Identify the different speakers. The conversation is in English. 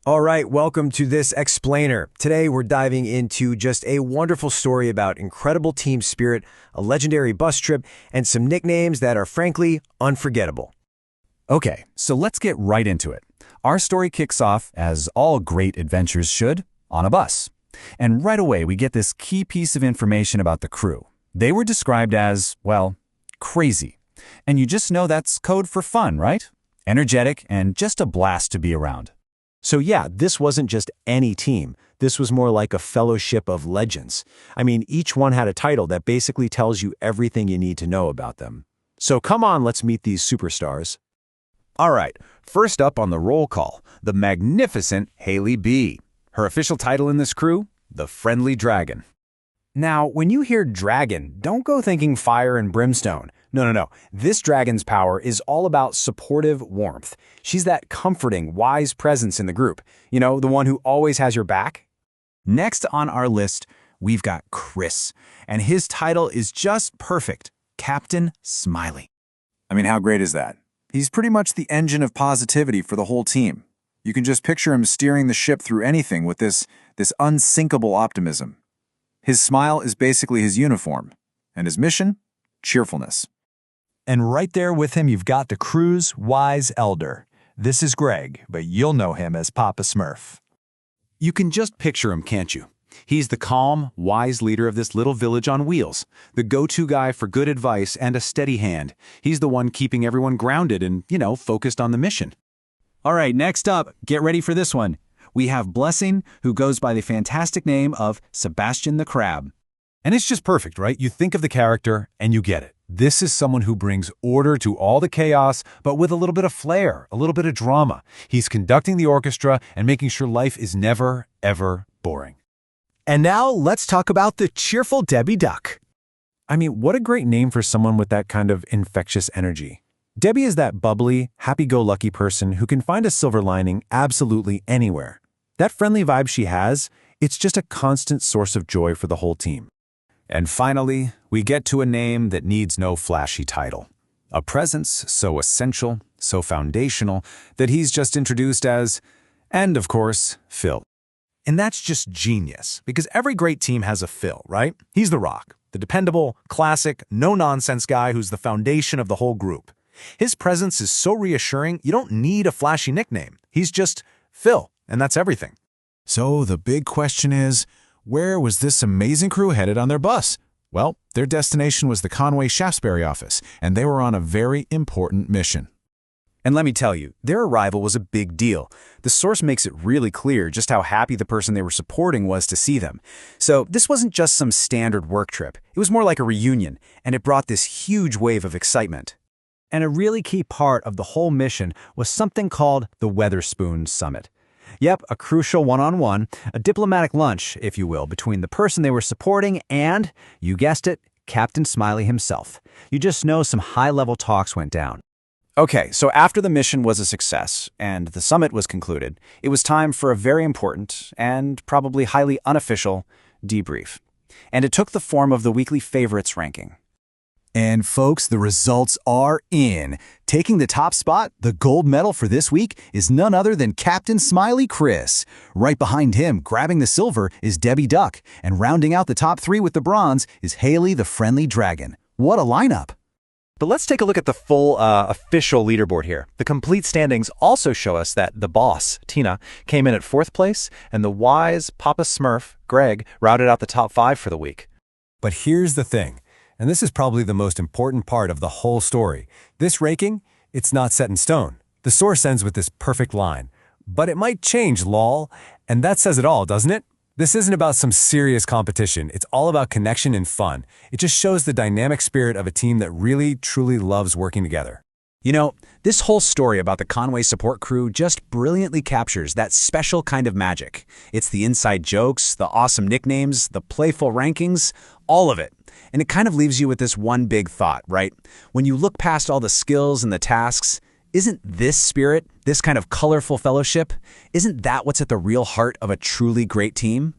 Speaker 1: All right, welcome to this explainer. Today we're diving into just a wonderful story about incredible team spirit, a legendary bus trip, and some nicknames that are frankly unforgettable.
Speaker 2: Okay, so let's get right into it. Our story kicks off, as all great adventures should, on a bus. And right away we get this key piece of information about the crew. They were described as, well, crazy. And you just know that's code for fun, right? Energetic and just a blast to be around.
Speaker 1: So yeah, this wasn't just any team. This was more like a fellowship of legends. I mean, each one had a title that basically tells you everything you need to know about them. So come on, let's meet these superstars.
Speaker 2: All right, first up on the roll call, the magnificent Haley B. Her official title in this crew, the Friendly Dragon.
Speaker 1: Now, when you hear dragon, don't go thinking fire and brimstone. No. This dragon's power is all about supportive warmth. She's that comforting, wise presence in the group. You know, the one who always has your back.
Speaker 2: Next on our list, we've got Chris, and his title is just perfect, Captain Smiley.
Speaker 3: I mean, how great is that? He's pretty much the engine of positivity for the whole team. You can just picture him steering the ship through anything with this unsinkable optimism. His smile is basically his uniform, and his mission? Cheerfulness.
Speaker 4: And right there with him, you've got the crew's wise elder. This is Greg, but you'll know him as Papa Smurf.
Speaker 2: You can just picture him, can't you? He's the calm, wise leader of this little village on wheels, the go-to guy for good advice and a steady hand. He's the one keeping everyone grounded and, focused on the mission. All right, next up, get ready for this one. We have Blessing, who goes by the fantastic name of Sebastian the Crab.
Speaker 5: And it's just perfect, right? You think of the character and you get it. This is someone who brings order to all the chaos, but with a little bit of flair, a little bit of drama. He's conducting the orchestra and making sure life is never, ever boring.
Speaker 1: And now let's talk about the cheerful Debbie Duck. I mean, what a great name for someone with that kind of infectious energy. Debbie is that bubbly, happy-go-lucky person who can find a silver lining absolutely anywhere. That friendly vibe she has, it's just a constant source of joy for the whole team.
Speaker 5: And finally, we get to a name that needs no flashy title. A presence so essential, so foundational, that he's just introduced as, and of course, Phil. And that's just genius, because every great team has a Phil, right? He's the rock, the dependable, classic, no-nonsense guy who's the foundation of the whole group. His presence is so reassuring, you don't need a flashy nickname. He's just Phil, and that's everything. So the big question is, where was this amazing crew headed on their bus? Well, their destination was the Conway Shaftesbury office, and they were on a very important mission.
Speaker 1: And let me tell you, their arrival was a big deal. The source makes it really clear just how happy the person they were supporting was to see them. So this wasn't just some standard work trip. It was more like a reunion, and it brought this huge wave of excitement. And a really key part of the whole mission was something called the Weatherspoon Summit. Yep, a crucial one-on-one, a diplomatic lunch, if you will, between the person they were supporting and, you guessed it, Captain Smiley himself. You just know some high-level talks went down. Okay, so after the mission was a success and the summit was concluded, it was time for a very important and probably highly unofficial debrief. And it took the form of the weekly favorites ranking.
Speaker 4: And folks, the results are in. Taking the top spot, the gold medal for this week, is none other than Captain Smiley Chris. Right behind him, grabbing the silver, is Debbie Duck. And rounding out the top three with the bronze is Haley the Friendly Dragon. What a lineup!
Speaker 1: But let's take a look at the full official leaderboard here. The complete standings also show us that the boss, Tina, came in at 4th place, and the wise Papa Smurf, Greg, routed out the top 5 for the week.
Speaker 5: But here's the thing, and this is probably the most important part of the whole story. This ranking, it's not set in stone. The source ends with this perfect line. But it might change, lol. And that says it all, doesn't it? This isn't about some serious competition. It's all about connection and fun. It just shows the dynamic spirit of a team that really, truly loves working together.
Speaker 1: You know, this whole story about the Conway support crew just brilliantly captures that special kind of magic. It's the inside jokes, the awesome nicknames, the playful rankings, all of it. And it kind of leaves you with this one big thought, right? When you look past all the skills and the tasks, isn't this spirit, this kind of colorful fellowship, isn't that what's at the real heart of a truly great team?